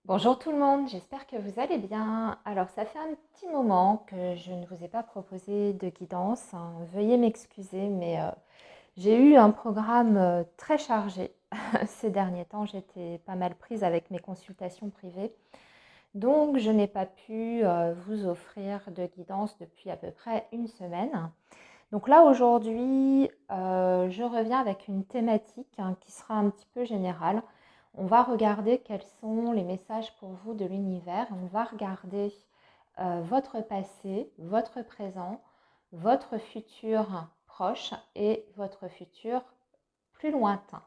Bonjour tout le monde, j'espère que vous allez bien. Alors ça fait un petit moment que je ne vous ai pas proposé de guidance, hein. Veuillez m'excuser, mais j'ai eu un programme très chargé ces derniers temps. J'étais pas mal prise avec mes consultations privées. Donc je n'ai pas pu vous offrir de guidance depuis à peu près une semaine. Donc là aujourd'hui, je reviens avec une thématique qui sera un petit peu générale. On va regarder quels sont les messages pour vous de l'univers. On va regarder votre passé, votre présent, votre futur proche et votre futur plus lointain.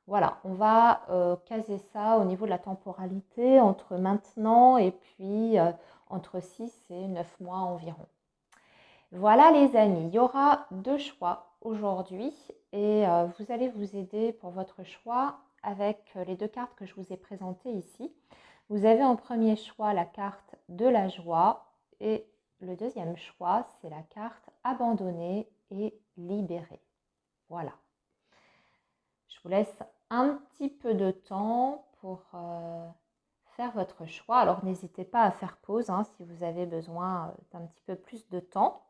Voilà, on va caser ça au niveau de la temporalité entre maintenant et puis entre 6 et 9 mois environ. Voilà les amis, il y aura deux choix aujourd'hui et vous allez vous aider pour votre choix avec les deux cartes que je vous ai présentées ici. Vous avez en premier choix la carte de la joie et le deuxième choix, c'est la carte abandonnée et libérée. Voilà. Je vous laisse un petit peu de temps pour faire votre choix. Alors n'hésitez pas à faire pause si vous avez besoin d'un petit peu plus de temps.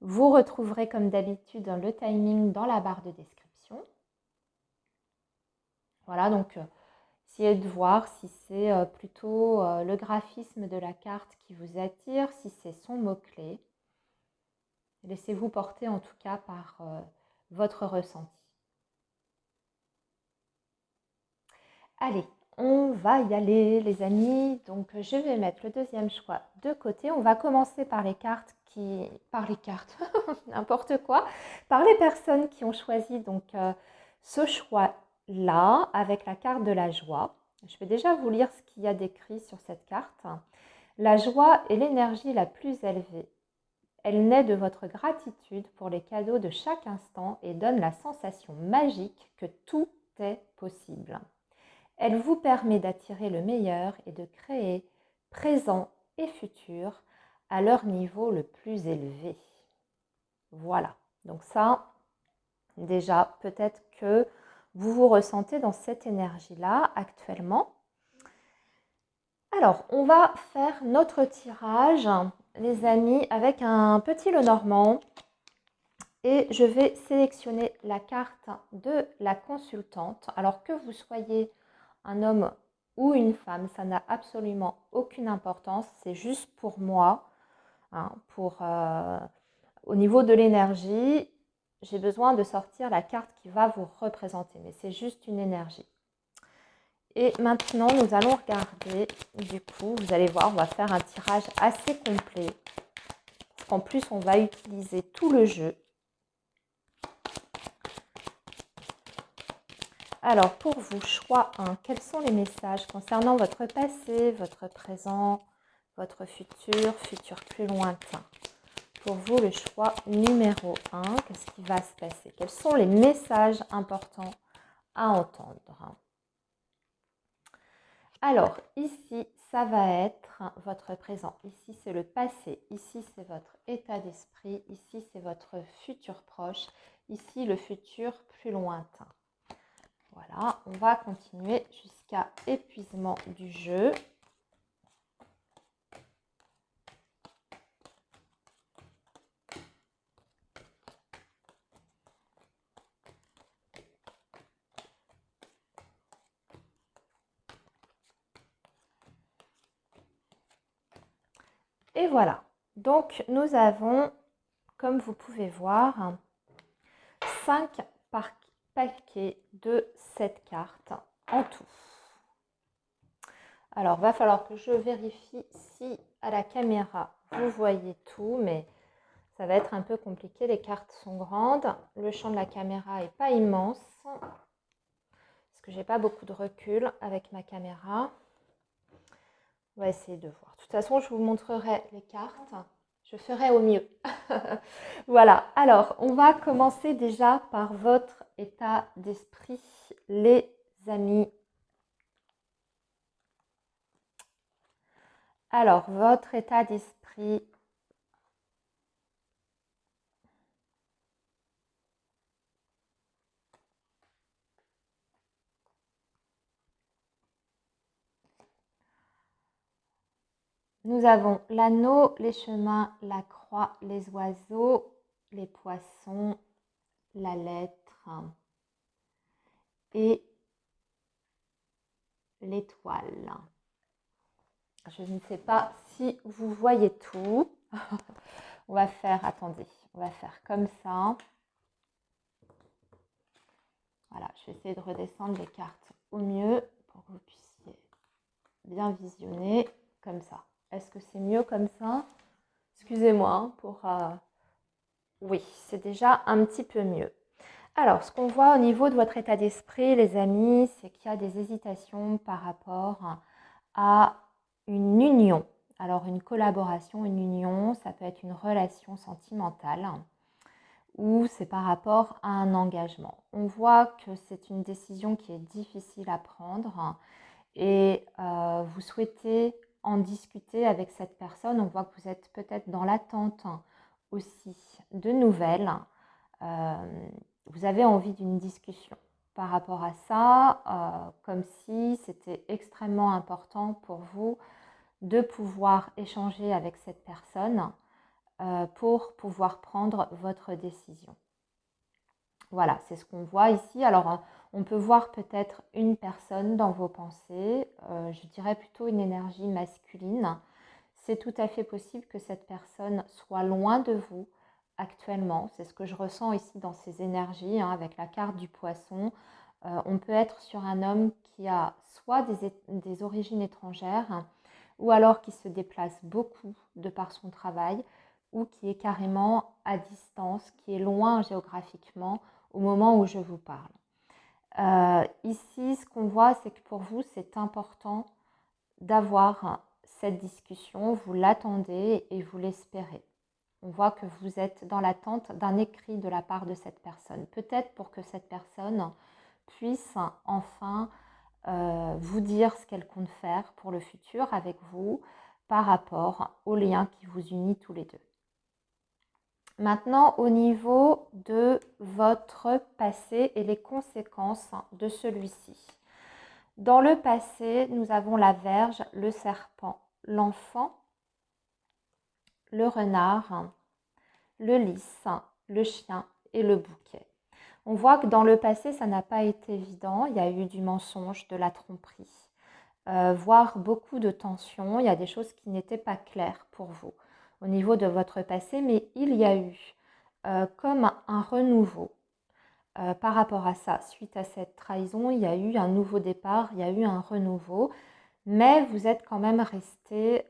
Vous retrouverez comme d'habitude le timing dans la barre de description. Voilà, donc essayez de voir si c'est plutôt le graphisme de la carte qui vous attire, si c'est son mot-clé. Laissez-vous porter en tout cas par votre ressenti. Allez, on va y aller les amis. Donc je vais mettre le deuxième choix de côté. On va commencer par les cartes n'importe quoi, par les personnes qui ont choisi donc ce choix-là avec la carte de la joie. Je vais déjà vous lire ce qu'il y a d'écrit sur cette carte. La joie est l'énergie la plus élevée. Elle naît de votre gratitude pour les cadeaux de chaque instant et donne la sensation magique que tout est possible. Elle vous permet d'attirer le meilleur et de créer présent et futur à leur niveau le plus élevé. Voilà, donc ça, déjà, peut-être que vous vous ressentez dans cette énergie-là actuellement. Alors, on va faire notre tirage, les amis, avec un petit Lenormand. Et je vais sélectionner la carte de la consultante. Alors que vous soyez un homme ou une femme, ça n'a absolument aucune importance. C'est juste pour moi, au niveau de l'énergie, j'ai besoin de sortir la carte qui va vous représenter. Mais c'est juste une énergie. Et maintenant, nous allons regarder. Du coup, vous allez voir, on va faire un tirage assez complet. Parce qu'en plus, on va utiliser tout le jeu. Alors, pour vous, choix 1, quels sont les messages concernant votre passé, votre présent, votre futur, futur plus lointain? Pour vous, le choix numéro 1, qu'est-ce qui va se passer? Quels sont les messages importants à entendre? Alors, ici, ça va être votre présent. Ici, c'est le passé. Ici, c'est votre état d'esprit. Ici, c'est votre futur proche. Ici, le futur plus lointain. Voilà, on va continuer jusqu'à épuisement du jeu. Et voilà. Donc, nous avons, comme vous pouvez voir, 5 paquets de cette carte en tout. Alors, va falloir que je vérifie si à la caméra vous voyez tout, mais ça va être un peu compliqué. Les cartes sont grandes. Le champ de la caméra n'est pas immense parce que j'ai pas beaucoup de recul avec ma caméra. On va essayer de voir. De toute façon, je vous montrerai les cartes. Je ferai au mieux. Voilà. Alors, on va commencer déjà par votre état d'esprit, les amis. Alors, votre état d'esprit. nous avons l'anneau, les chemins, la croix, les oiseaux, les poissons, la lettre et l'étoile. Je ne sais pas si vous voyez tout. On va faire, attendez, on va faire comme ça. Voilà, je vais essayer de redescendre les cartes au mieux pour que vous puissiez bien visionner comme ça. Est-ce que c'est mieux comme ça? Excusez-moi pour... Oui, c'est déjà un petit peu mieux. Alors, ce qu'on voit au niveau de votre état d'esprit, les amis, c'est qu'il y a des hésitations par rapport à une union. Alors, une collaboration, une union, ça peut être une relation sentimentale ou c'est par rapport à un engagement. On voit que c'est une décision qui est difficile à prendre et vous souhaitez en discuter avec cette personne. On voit que vous êtes peut-être dans l'attente aussi de nouvelles. Vous avez envie d'une discussion par rapport à ça, comme si c'était extrêmement important pour vous de pouvoir échanger avec cette personne pour pouvoir prendre votre décision. Voilà, c'est ce qu'on voit ici. Alors, on peut voir peut-être une personne dans vos pensées, je dirais plutôt une énergie masculine. C'est tout à fait possible que cette personne soit loin de vous actuellement. C'est ce que je ressens ici dans ces énergies, hein, avec la carte du poisson. On peut être sur un homme qui a soit des origines étrangères, ou alors qui se déplace beaucoup de par son travail, ou qui est carrément à distance, qui est loin géographiquement au moment où je vous parle. Ici, ce qu'on voit, c'est que pour vous, c'est important d'avoir cette discussion, vous l'attendez et vous l'espérez. On voit que vous êtes dans l'attente d'un écrit de la part de cette personne. Peut-être pour que cette personne puisse enfin vous dire ce qu'elle compte faire pour le futur avec vous par rapport au lien qui vous unit tous les deux. Maintenant, au niveau de votre passé et les conséquences de celui-ci. Dans le passé, nous avons la Vierge, le serpent, l'enfant, le renard, le lys, le chien et le bouquet. On voit que dans le passé, ça n'a pas été évident. Il y a eu du mensonge, de la tromperie, voire beaucoup de tensions. Il y a des choses qui n'étaient pas claires pour vous au niveau de votre passé, mais il y a eu comme un renouveau par rapport à ça. Suite à cette trahison, il y a eu un nouveau départ, il y a eu un renouveau, mais vous êtes quand même resté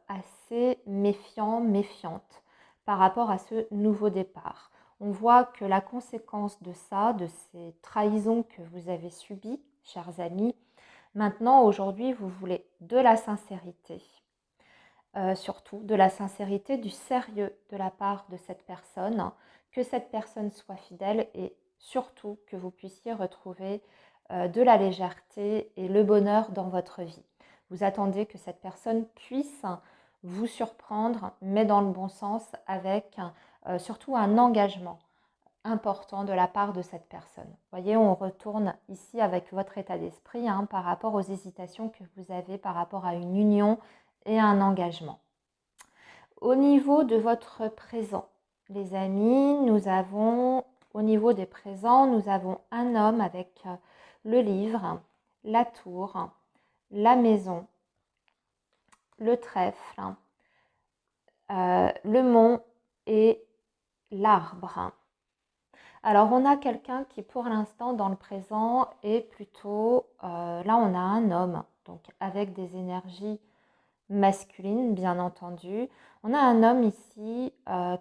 assez méfiant, méfiante par rapport à ce nouveau départ. On voit que la conséquence de ça, de ces trahisons que vous avez subies, chers amis, maintenant, aujourd'hui, vous voulez de la sincérité, surtout de la sincérité, du sérieux de la part de cette personne, que cette personne soit fidèle et surtout que vous puissiez retrouver de la légèreté et le bonheur dans votre vie. Vous attendez que cette personne puisse vous surprendre, mais dans le bon sens, avec surtout un engagement important de la part de cette personne. Vous voyez, on retourne ici avec votre état d'esprit par rapport aux hésitations que vous avez par rapport à une union et un engagement. Au niveau de votre présent, les amis, nous avons, au niveau des présents, nous avons un homme avec le livre, la tour, la maison, le trèfle, le mont et l'arbre. Alors, on a quelqu'un qui, pour l'instant, dans le présent, est plutôt... là, on a un homme, donc avec des énergies masculines, bien entendu. On a un homme ici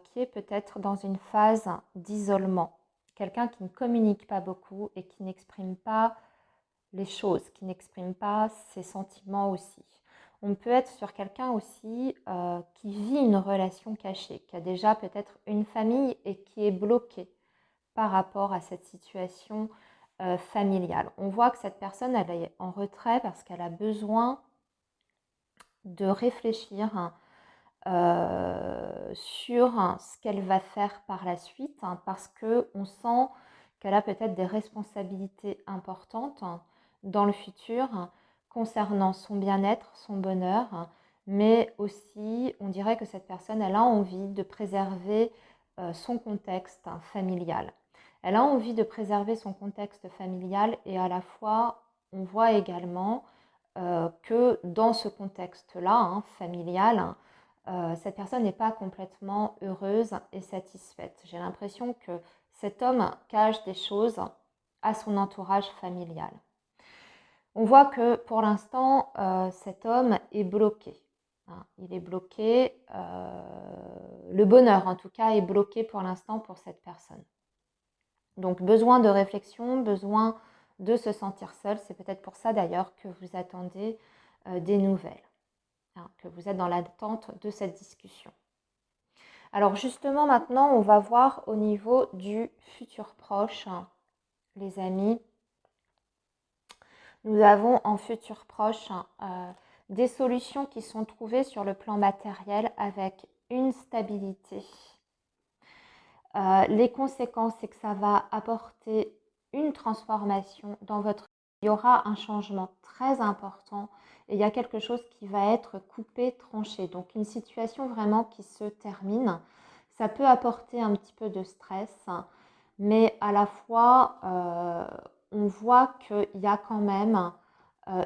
qui est peut-être dans une phase d'isolement. Quelqu'un qui ne communique pas beaucoup et qui n'exprime pas les choses, qui n'exprime pas ses sentiments aussi. On peut être sur quelqu'un aussi qui vit une relation cachée, qui a déjà peut-être une famille et qui est bloqué par rapport à cette situation familiale. On voit que cette personne, elle est en retrait parce qu'elle a besoin de réfléchir sur ce qu'elle va faire par la suite, parce qu'on sent qu'elle a peut-être des responsabilités importantes dans le futur concernant son bien-être, son bonheur, mais aussi on dirait que cette personne, elle a envie de préserver son contexte familial. Elle a envie de préserver son contexte familial et à la fois, on voit également que dans ce contexte-là, familial, cette personne n'est pas complètement heureuse et satisfaite. J'ai l'impression que cet homme cache des choses à son entourage familial. On voit que pour l'instant, cet homme est bloqué. Il est bloqué, le bonheur en tout cas est bloqué pour l'instant pour cette personne. Donc besoin de réflexion, besoin de se sentir seul. C'est peut-être pour ça d'ailleurs que vous attendez des nouvelles, que vous êtes dans l'attente de cette discussion. Alors justement maintenant, on va voir au niveau du futur proche, les amis. Nous avons en futur proche des solutions qui sont trouvées sur le plan matériel avec une stabilité. Les conséquences, c'est que ça va apporter une transformation dans votre vie. Il y aura un changement très important et il y a quelque chose qui va être coupé, tranché. Donc une situation vraiment qui se termine. Ça peut apporter un petit peu de stress, mais à la fois, on voit qu'il y a quand même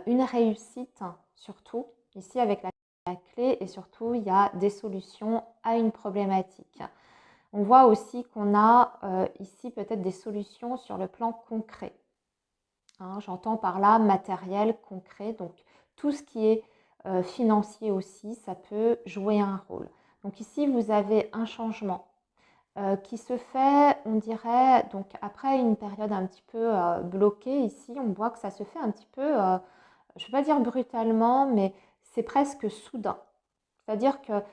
une réussite, surtout ici avec la clé, et surtout il y a des solutions à une problématique. On voit aussi qu'on a ici peut-être des solutions sur le plan concret. J'entends par là matériel, concret, donc tout ce qui est financier aussi, ça peut jouer un rôle. Donc ici, vous avez un changement qui se fait, on dirait, donc après une période un petit peu bloquée ici, on voit que ça se fait un petit peu, je ne vais pas dire brutalement, mais c'est presque soudain. C'est-à-dire que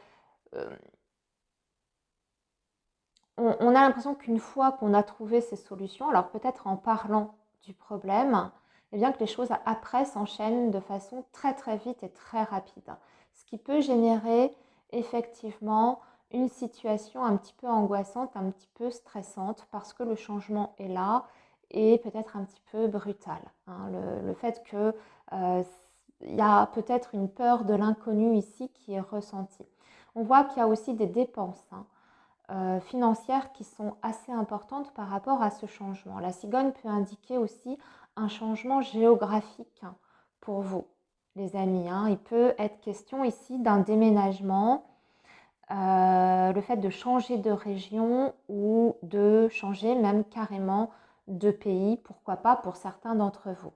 on a l'impression qu'une fois qu'on a trouvé ces solutions, alors peut-être en parlant du problème, eh bien que les choses après s'enchaînent de façon très très vite et très rapide. Ce qui peut générer effectivement une situation un petit peu angoissante, un petit peu stressante, parce que le changement est là et peut-être un petit peu brutal. Le fait que il y a peut-être une peur de l'inconnu ici qui est ressentie. On voit qu'il y a aussi des dépenses financières qui sont assez importantes par rapport à ce changement. La cigogne peut indiquer aussi un changement géographique pour vous, les amis. Il peut être question ici d'un déménagement, le fait de changer de région ou de changer même carrément de pays, pourquoi pas pour certains d'entre vous.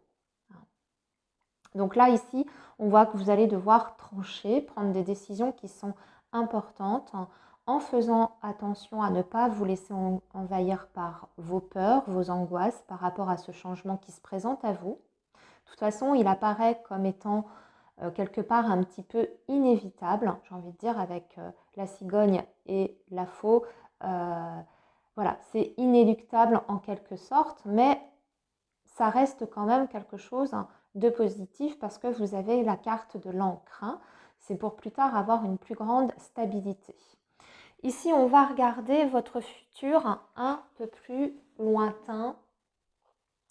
Donc là, ici, on voit que vous allez devoir trancher, prendre des décisions qui sont importantes en faisant attention à ne pas vous laisser envahir par vos peurs, vos angoisses par rapport à ce changement qui se présente à vous. De toute façon, il apparaît comme étant quelque part un petit peu inévitable, j'ai envie de dire, avec la cigogne et la faux. Voilà, c'est inéluctable en quelque sorte, mais ça reste quand même quelque chose de positif parce que vous avez la carte de l'encre. C'est pour plus tard avoir une plus grande stabilité. Ici, on va regarder votre futur un peu plus lointain.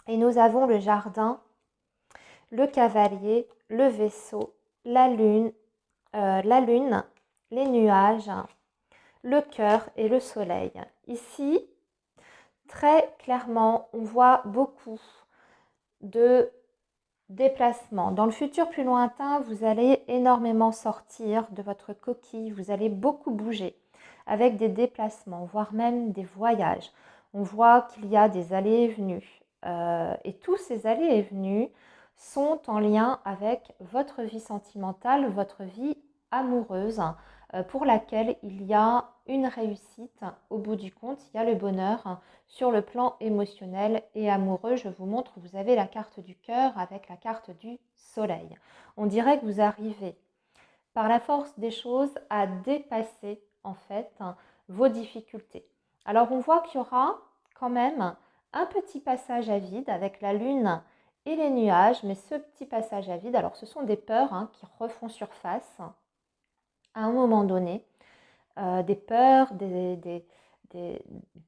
Et nous avons le jardin, le cavalier, le vaisseau, la lune, les nuages, le cœur et le soleil. Ici, très clairement, on voit beaucoup de déplacements. Dans le futur plus lointain, vous allez énormément sortir de votre coquille, vous allez beaucoup bouger avec des déplacements, voire même des voyages. On voit qu'il y a des allées et venues. Et tous ces allées et venues sont en lien avec votre vie sentimentale, votre vie amoureuse, pour laquelle il y a une réussite au bout du compte, il y a le bonheur sur le plan émotionnel et amoureux. Je vous montre, vous avez la carte du cœur avec la carte du soleil. On dirait que vous arrivez par la force des choses à dépasser en fait vos difficultés. Alors on voit qu'il y aura quand même un petit passage à vide avec la lune et les nuages, mais ce petit passage à vide, alors ce sont des peurs qui refont surface à un moment donné, des peurs,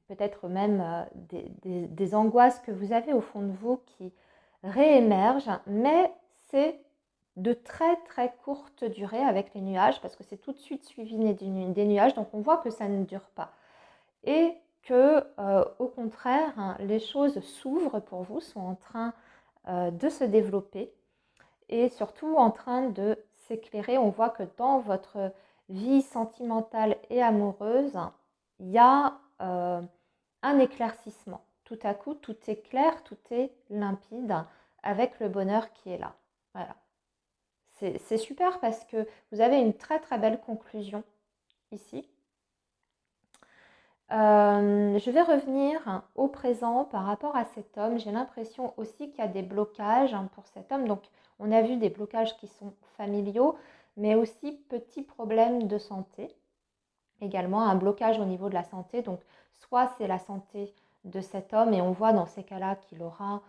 peut-être même des angoisses que vous avez au fond de vous qui réémergent, mais c'est de très très courte durée avec les nuages, parce que c'est tout de suite suivi des nuages, donc on voit que ça ne dure pas. Et que, au contraire, hein, les choses s'ouvrent pour vous, sont en train de se développer et surtout en train de s'éclairer. On voit que dans votre vie sentimentale et amoureuse, il y a un éclaircissement. Tout à coup, tout est clair, tout est limpide avec le bonheur qui est là. Voilà. C'est super parce que vous avez une très très belle conclusion ici. Je vais revenir au présent par rapport à cet homme. J'ai l'impression aussi qu'il y a des blocages pour cet homme. Donc, on a vu des blocages qui sont familiaux, mais aussi petits problèmes de santé. Également, un blocage au niveau de la santé. Donc, soit c'est la santé de cet homme, et on voit dans ces cas-là qu'il aura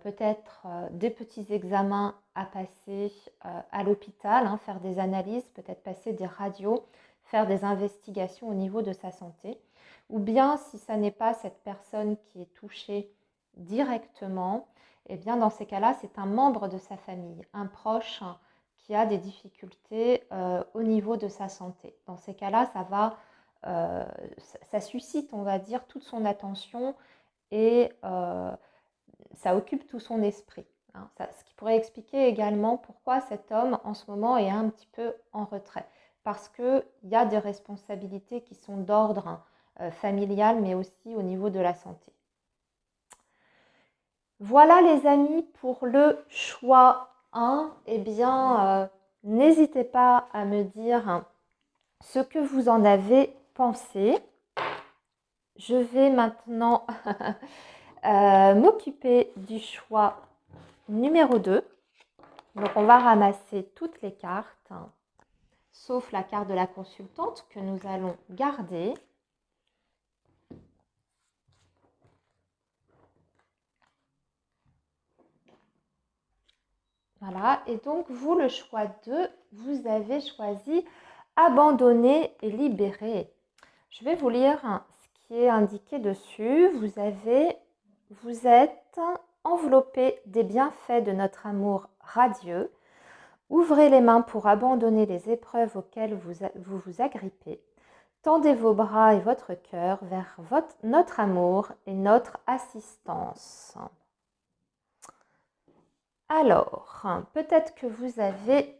peut-être des petits examens à passer à l'hôpital, hein, faire des analyses, peut-être passer des radios, faire des investigations au niveau de sa santé. Ou bien, si ça n'est pas cette personne qui est touchée directement, eh bien dans ces cas-là, c'est un membre de sa famille, un proche qui a des difficultés au niveau de sa santé. Dans ces cas-là, ça suscite, on va dire, toute son attention et ça occupe tout son esprit. Hein. Ce qui pourrait expliquer également pourquoi cet homme en ce moment est un petit peu en retrait. Parce qu'il y a des responsabilités qui sont d'ordre familial, mais aussi au niveau de la santé. Voilà les amis pour le choix 1. Eh bien, n'hésitez pas à me dire ce que vous en avez pensé. Je vais maintenant m'occuper du choix numéro 2. Donc, on va ramasser toutes les cartes, sauf la carte de la consultante que nous allons garder. Voilà, et donc vous, le choix 2, vous avez choisi abandonner et libérer. Je vais vous lire ce qui est indiqué dessus. Vous êtes enveloppé des bienfaits de notre amour radieux. Ouvrez les mains pour abandonner les épreuves auxquelles vous vous agrippez. Tendez vos bras et votre cœur vers notre amour et notre assistance. Alors, peut-être que vous avez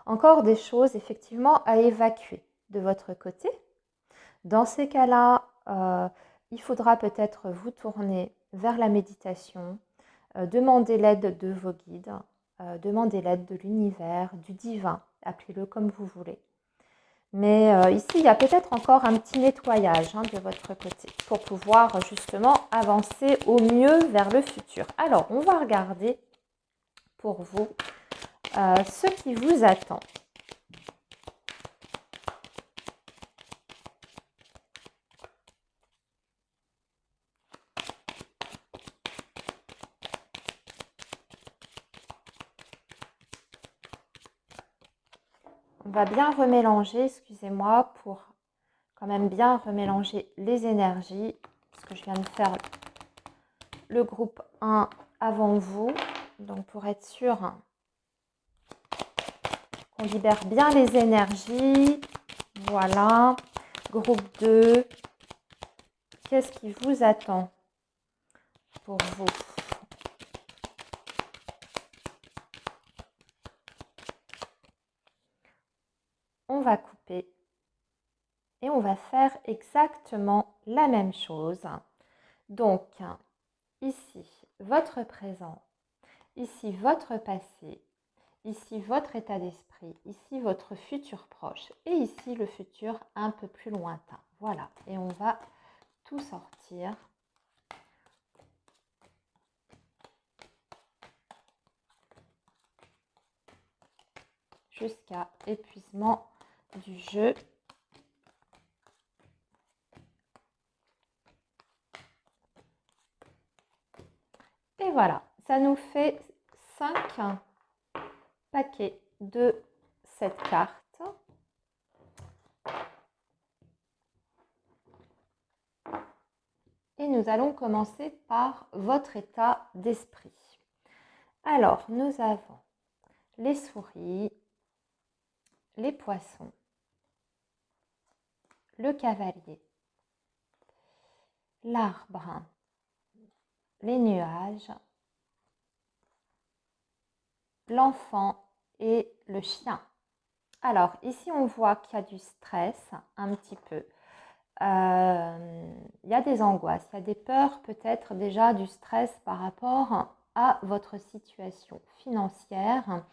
encore des choses effectivement à évacuer de votre côté. Dans ces cas-là, il faudra peut-être vous tourner vers la méditation, demander l'aide de vos guides, demander l'aide de l'univers, du divin, appelez-le comme vous voulez. Mais ici, il y a peut-être encore un petit nettoyage de votre côté pour pouvoir justement avancer au mieux vers le futur. Alors, on va regarder pour vous ce qui vous attend. On va bien remélanger, excusez-moi, pour quand même bien remélanger les énergies, parce que je viens de faire le groupe 1 avant vous, donc pour être sûr qu'on libère bien les énergies. Voilà, groupe 2, qu'est-ce qui vous attend pour vous? On va couper et on va faire exactement la même chose. Donc, ici, votre présent, ici, votre passé, ici, votre état d'esprit, ici, votre futur proche et ici, le futur un peu plus lointain. Voilà, et on va tout sortir. Jusqu'à épuisement du jeu. Et voilà, ça nous fait 5 paquets de cette carte. Et nous allons commencer par votre état d'esprit. Alors, nous avons les souris, les poissons, le cavalier, l'arbre, les nuages, l'enfant et le chien. Alors, ici, on voit qu'il y a du stress un petit peu. Il y a des angoisses, il y a des peurs, peut-être déjà du stress par rapport à votre situation financière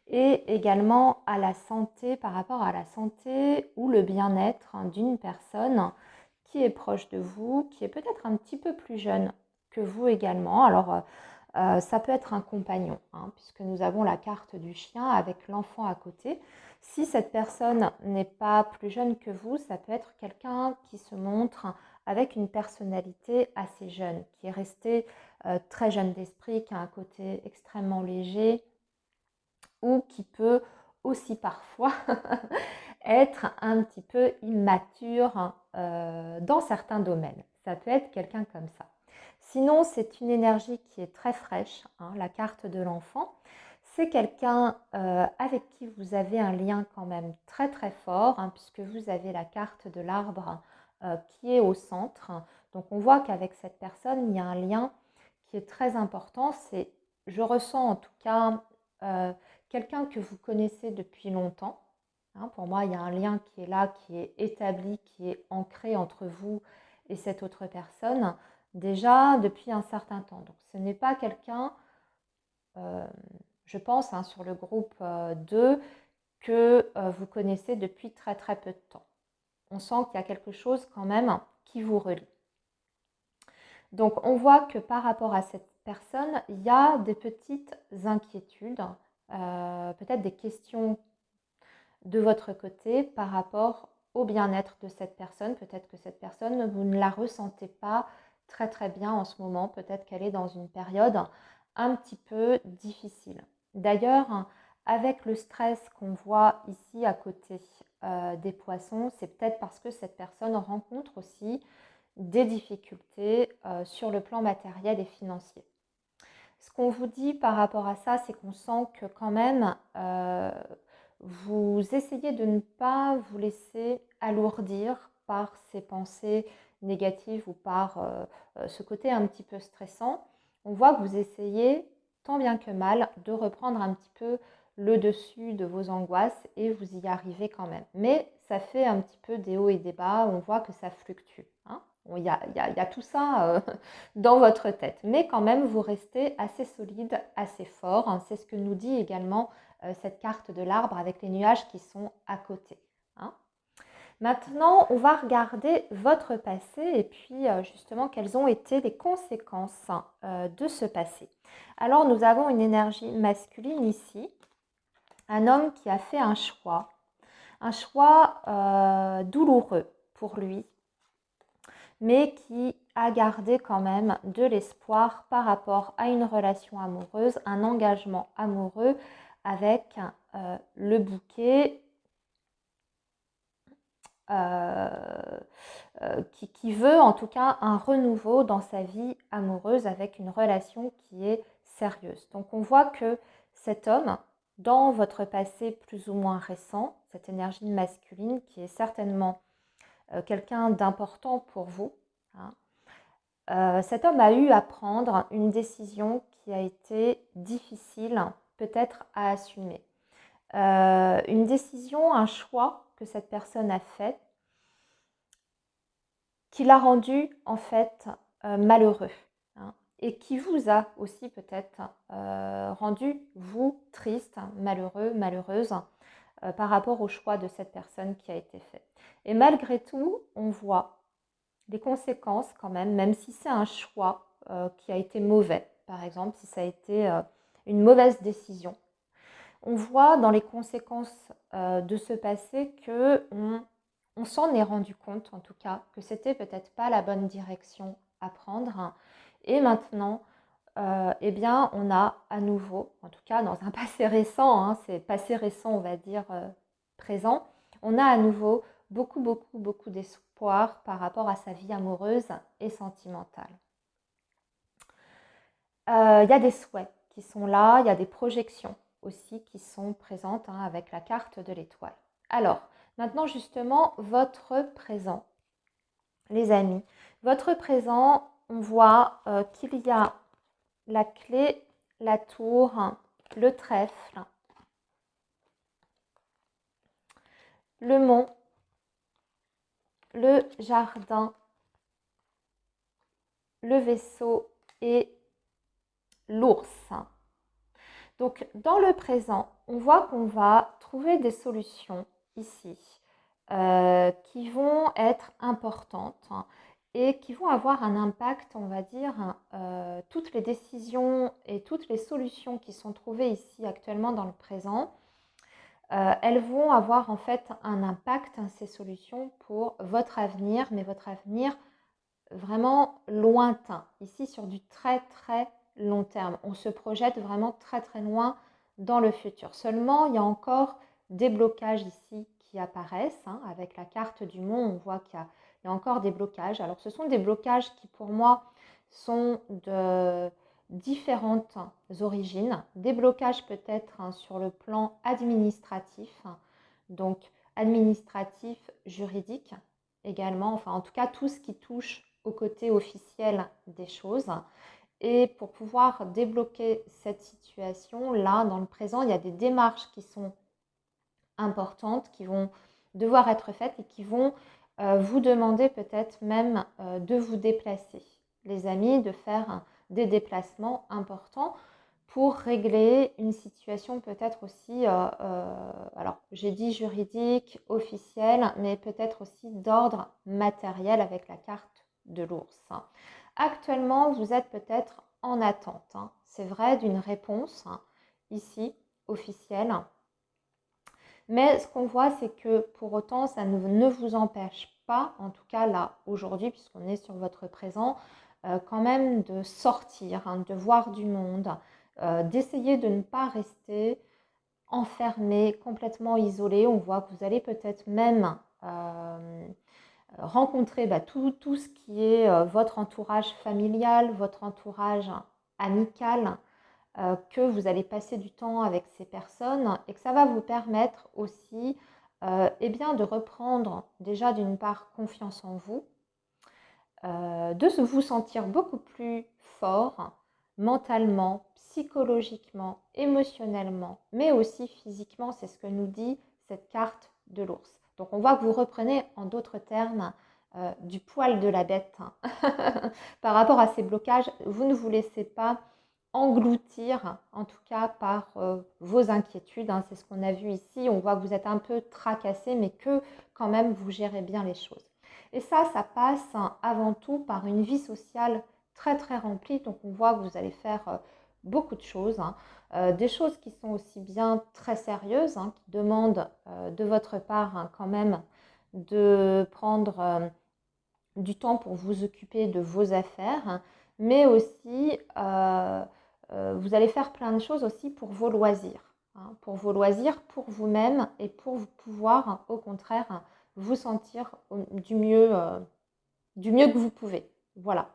et également à la santé, par rapport à la santé ou le bien-être d'une personne qui est proche de vous, qui est peut-être un petit peu plus jeune que vous également. Alors, ça peut être un compagnon, hein, puisque nous avons la carte du chien avec l'enfant à côté. Si cette personne n'est pas plus jeune que vous, ça peut être quelqu'un qui se montre avec une personnalité assez jeune, qui est resté très jeune d'esprit, qui a un côté extrêmement léger ou qui peut aussi parfois être un petit peu immature dans certains domaines. Ça peut être quelqu'un comme ça. Sinon, c'est une énergie qui est très fraîche, hein, la carte de l'enfant. C'est quelqu'un avec qui vous avez un lien quand même très très fort, hein, puisque vous avez la carte de l'arbre qui est au centre. Donc on voit qu'avec cette personne, il y a un lien qui est très important. C'est, je ressens en tout cas quelqu'un que vous connaissez depuis longtemps. Hein, pour moi, il y a un lien qui est là, qui est établi, qui est ancré entre vous et cette autre personne déjà depuis un certain temps. Donc ce n'est pas quelqu'un, je pense, hein, sur le groupe 2, que vous connaissez depuis très très peu de temps. On sent qu'il y a quelque chose quand même qui vous relie. Donc on voit que par rapport à cette personne, il y a des petites inquiétudes, peut-être des questions de votre côté par rapport au bien-être de cette personne. Peut-être que cette personne, vous ne la ressentez pas très très bien en ce moment. Peut-être qu'elle est dans une période un petit peu difficile. D'ailleurs, avec le stress qu'on voit ici à côté des poissons, c'est peut-être parce que cette personne rencontre aussi des difficultés sur le plan matériel et financier. Ce qu'on vous dit par rapport à ça, c'est qu'on sent que quand même, vous essayez de ne pas vous laisser alourdir par ces pensées négatives ou par ce côté un petit peu stressant. On voit que vous essayez, tant bien que mal, de reprendre un petit peu le dessus de vos angoisses et vous y arrivez quand même. Mais ça fait un petit peu des hauts et des bas, on voit que ça fluctue. Hein. Il y a tout ça dans votre tête. Mais quand même, vous restez assez solide, assez fort. Hein. C'est ce que nous dit également cette carte de l'arbre avec les nuages qui sont à côté. Hein. Maintenant, on va regarder votre passé et puis justement quelles ont été les conséquences de ce passé. Alors, nous avons une énergie masculine ici, un homme qui a fait un choix douloureux pour lui, mais qui a gardé quand même de l'espoir par rapport à une relation amoureuse, un engagement amoureux avec le bouquet qui veut en tout cas un renouveau dans sa vie amoureuse avec une relation qui est sérieuse. Donc on voit que cet homme, dans votre passé plus ou moins récent, cette énergie masculine qui est certainement quelqu'un d'important pour vous, hein, cet homme a eu à prendre une décision qui a été difficile peut-être à assumer. Une décision, un choix que cette personne a fait qui l'a rendu en fait malheureux, hein, et qui vous a aussi peut-être rendu vous triste, malheureux, malheureuse par rapport au choix de cette personne qui a été fait. Et malgré tout, on voit des conséquences quand même, même si c'est un choix qui a été mauvais, par exemple, si ça a été une mauvaise décision. On voit dans les conséquences de ce passé que on s'en est rendu compte, en tout cas, que c'était peut-être pas la bonne direction à prendre. Et maintenant, eh bien, on a à nouveau, en tout cas dans un passé récent, hein, c'est passé récent, on va dire présent, on a à nouveau beaucoup, beaucoup, beaucoup d'espoir par rapport à sa vie amoureuse et sentimentale. Il y a des souhaits qui sont là, il y a des projections aussi qui sont présentes avec la carte de l'étoile. Alors, maintenant justement, votre présent, les amis. Votre présent, on voit qu'il y a la clé, la tour, le trèfle, le mont, le jardin, le vaisseau et l'ours. Donc, dans le présent, on voit qu'on va trouver des solutions ici qui vont être importantes et qui vont avoir un impact, on va dire, toutes les décisions et toutes les solutions qui sont trouvées ici actuellement dans le présent, elles vont avoir en fait un impact, ces solutions, pour votre avenir, mais votre avenir vraiment lointain, ici sur du très très long terme. On se projette vraiment très très loin dans le futur. Seulement, il y a encore des blocages ici qui apparaissent. Avec la carte du mont, on voit qu'il y a encore des blocages. Alors, ce sont des blocages qui, pour moi, sont de différentes origines. Des blocages peut-être sur le plan administratif, donc administratif, juridique également, enfin en tout cas tout ce qui touche au côté officiel des choses. Et pour pouvoir débloquer cette situation, là, dans le présent, il y a des démarches qui sont importantes, qui vont devoir être faites et qui vont vous demander peut-être même de vous déplacer, les amis, de faire des déplacements importants pour régler une situation peut-être aussi, alors j'ai dit juridique, officielle, mais peut-être aussi d'ordre matériel avec la carte de l'ours. Actuellement, vous êtes peut-être en attente, c'est vrai, d'une réponse ici, officielle. Mais ce qu'on voit, c'est que pour autant, ça ne vous empêche pas, en tout cas là, aujourd'hui, puisqu'on est sur votre présent, quand même de sortir, de voir du monde, d'essayer de ne pas rester enfermé, complètement isolé. On voit que vous allez peut-être même rencontrer tout ce qui est votre entourage familial, votre entourage amical, que vous allez passer du temps avec ces personnes et que ça va vous permettre aussi bien, de reprendre déjà d'une part confiance en vous, de vous sentir beaucoup plus fort mentalement, psychologiquement, émotionnellement, mais aussi physiquement. C'est ce que nous dit cette carte de l'ours. Donc on voit que vous reprenez, en d'autres termes, du poil de la bête par rapport à ces blocages. Vous ne vous laissez pas engloutir, en tout cas par vos inquiétudes. C'est ce qu'on a vu ici. On voit que vous êtes un peu tracassé, mais que quand même vous gérez bien les choses. Et ça passe avant tout par une vie sociale très très remplie. Donc on voit que vous allez faire beaucoup de choses, des choses qui sont aussi bien très sérieuses, qui demandent de votre part quand même de prendre du temps pour vous occuper de vos affaires, mais aussi vous allez faire plein de choses aussi pour vos loisirs, pour vos loisirs, pour vous-même et pour pouvoir au contraire vous sentir du mieux que vous pouvez. Voilà.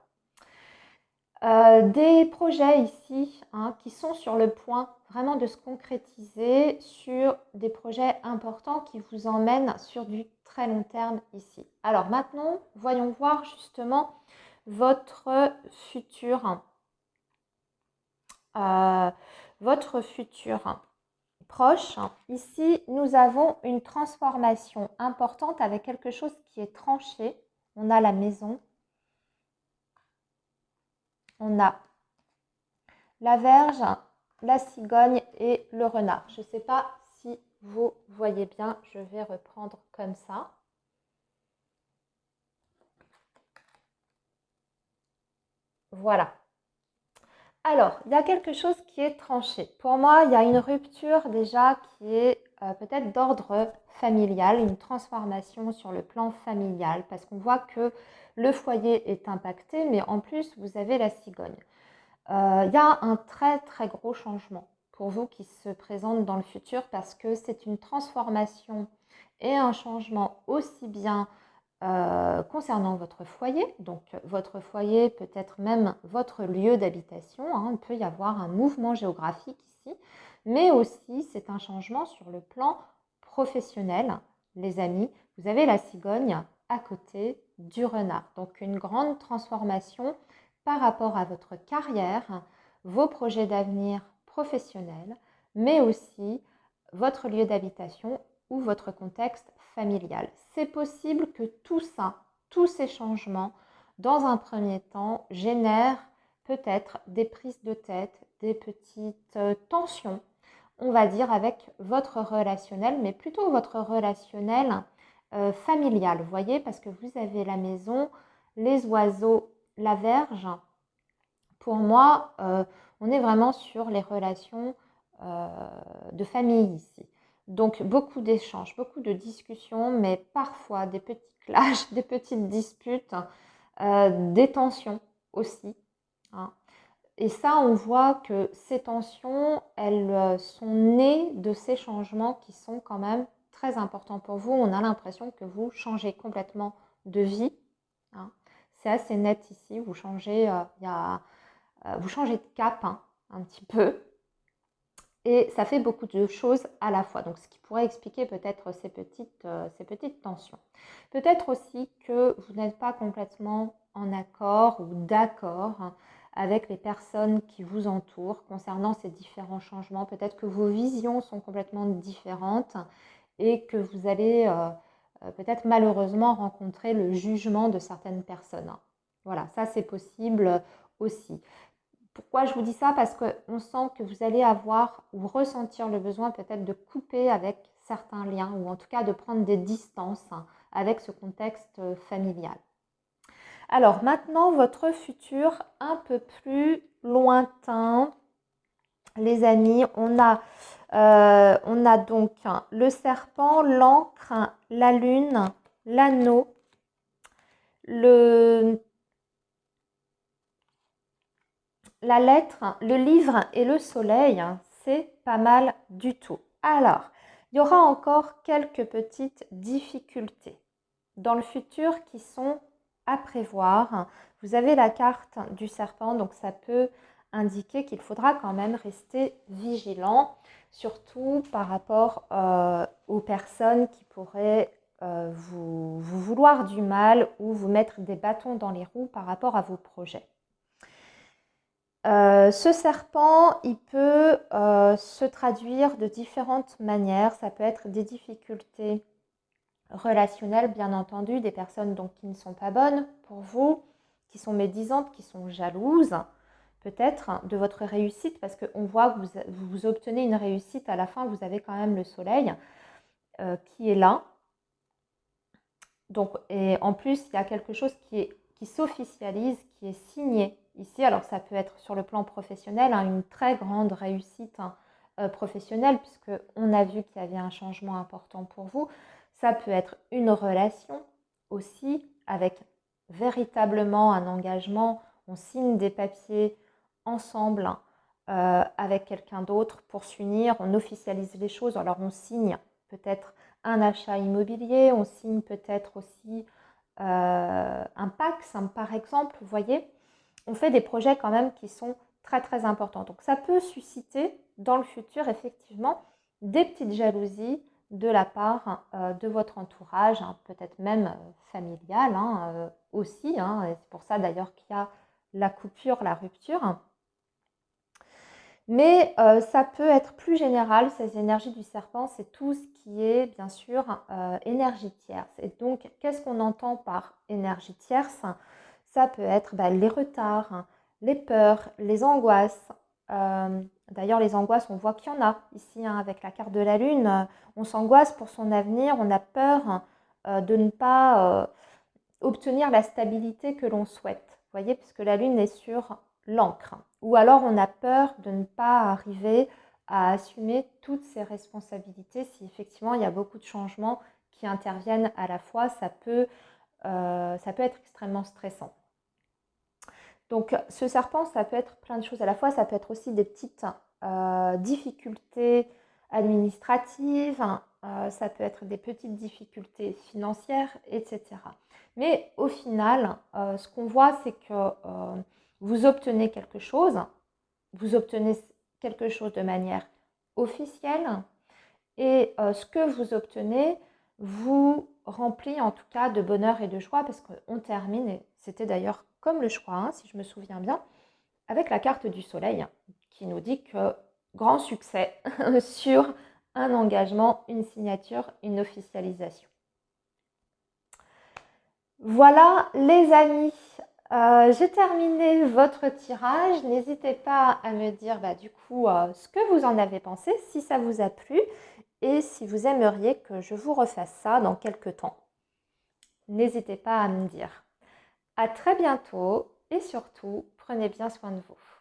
Des projets ici qui sont sur le point vraiment de se concrétiser sur des projets importants qui vous emmènent sur du très long terme ici. Alors maintenant, voyons voir justement votre futur, proche. Ici, nous avons une transformation importante avec quelque chose qui est tranché. On a la maison. On a la verge, la cigogne et le renard. Je ne sais pas si vous voyez bien, je vais reprendre comme ça. Voilà. Alors, il y a quelque chose qui est tranché. Pour moi, il y a une rupture déjà qui est peut-être d'ordre familial, une transformation sur le plan familial, parce qu'on voit que le foyer est impacté, mais en plus, vous avez la cigogne. Il y a un très très gros changement pour vous qui se présente dans le futur parce que c'est une transformation et un changement aussi bien concernant votre foyer. Donc votre foyer peut être même votre lieu d'habitation, hein. Il peut y avoir un mouvement géographique ici, mais aussi c'est un changement sur le plan professionnel. Les amis, vous avez la cigogne à côté du renard. Donc une grande transformation par rapport à votre carrière, vos projets d'avenir professionnels, mais aussi votre lieu d'habitation ou votre contexte familial. C'est possible que tout ça, tous ces changements, dans un premier temps, génèrent peut-être des prises de tête, des petites tensions, on va dire, avec votre relationnel, mais plutôt votre relationnel familial, vous voyez, parce que vous avez la maison, les oiseaux, la verge. Pour moi, on est vraiment sur les relations de famille ici. Donc beaucoup d'échanges, beaucoup de discussions, mais parfois des petits clashs, des petites disputes, des tensions aussi, hein. Et ça, on voit que ces tensions, elles sont nées de ces changements qui sont quand même très importants pour vous. On a l'impression que vous changez complètement de vie, hein. C'est assez net ici, vous changez, vous changez de cap, hein, un petit peu. Et ça fait beaucoup de choses à la fois. Donc, ce qui pourrait expliquer peut-être ces petites tensions. Peut-être aussi que vous n'êtes pas complètement en accord ou d'accord avec les personnes qui vous entourent concernant ces différents changements. Peut-être que vos visions sont complètement différentes et que vous allez peut-être malheureusement rencontrer le jugement de certaines personnes. Voilà, ça c'est possible aussi. Pourquoi je vous dis ça? Parce qu'on sent que vous allez avoir ou ressentir le besoin peut-être de couper avec certains liens ou en tout cas de prendre des distances avec ce contexte familial. Alors maintenant, votre futur un peu plus lointain, les amis, on a donc le serpent, l'encre, la lune, l'anneau, la lettre, le livre et le soleil, c'est pas mal du tout. Alors, il y aura encore quelques petites difficultés dans le futur qui sont à prévoir. Vous avez la carte du serpent, donc ça peut indiquer qu'il faudra quand même rester vigilant, surtout par rapport aux personnes qui pourraient vous vouloir du mal ou vous mettre des bâtons dans les roues par rapport à vos projets. Ce serpent, il peut se traduire de différentes manières. Ça peut être des difficultés relationnelles, bien entendu, des personnes donc qui ne sont pas bonnes pour vous, qui sont médisantes, qui sont jalouses, peut-être de votre réussite, parce qu'on voit que vous obtenez une réussite à la fin, vous avez quand même le soleil qui est là. Donc, et en plus, il y a quelque chose qui s'officialise, qui est signé ici. Alors, ça peut être sur le plan professionnel, hein, une très grande réussite professionnelle, puisqu'on a vu qu'il y avait un changement important pour vous. Ça peut être une relation aussi, avec véritablement un engagement. On signe des papiers ensemble avec quelqu'un d'autre pour s'unir. On officialise les choses. Alors, on signe peut-être un achat immobilier, on signe peut-être aussi un PAX, par exemple, vous voyez. On fait des projets quand même qui sont très très importants. Donc ça peut susciter dans le futur effectivement des petites jalousies de la part de votre entourage, hein, peut-être même familial aussi. Hein, et c'est pour ça d'ailleurs qu'il y a la coupure, la rupture. Mais ça peut être plus général, ces énergies du serpent, c'est tout ce qui est bien sûr énergie tierce. Et donc, qu'est-ce qu'on entend par énergie tierce? Ça peut être les retards, les peurs, les angoisses. D'ailleurs, les angoisses, on voit qu'il y en a ici avec la carte de la lune. On s'angoisse pour son avenir, on a peur de ne pas obtenir la stabilité que l'on souhaite. Vous voyez, puisque la lune est sur l'encre. Ou alors on a peur de ne pas arriver à assumer toutes ses responsabilités. Si effectivement il y a beaucoup de changements qui interviennent à la fois, ça peut être extrêmement stressant. Donc ce serpent, ça peut être plein de choses à la fois. Ça peut être aussi des petites difficultés administratives, ça peut être des petites difficultés financières, etc. Mais au final, ce qu'on voit, c'est que vous obtenez quelque chose de manière officielle et ce que vous obtenez vous remplit en tout cas de bonheur et de joie parce qu'on termine, et c'était d'ailleurs comme le choix, hein, si je me souviens bien, avec la carte du soleil qui nous dit que grand succès sur un engagement, une signature, une officialisation. Voilà les amis, j'ai terminé votre tirage. N'hésitez pas à me dire du coup ce que vous en avez pensé, si ça vous a plu et si vous aimeriez que je vous refasse ça dans quelques temps. N'hésitez pas à me dire. À très bientôt et surtout, prenez bien soin de vous.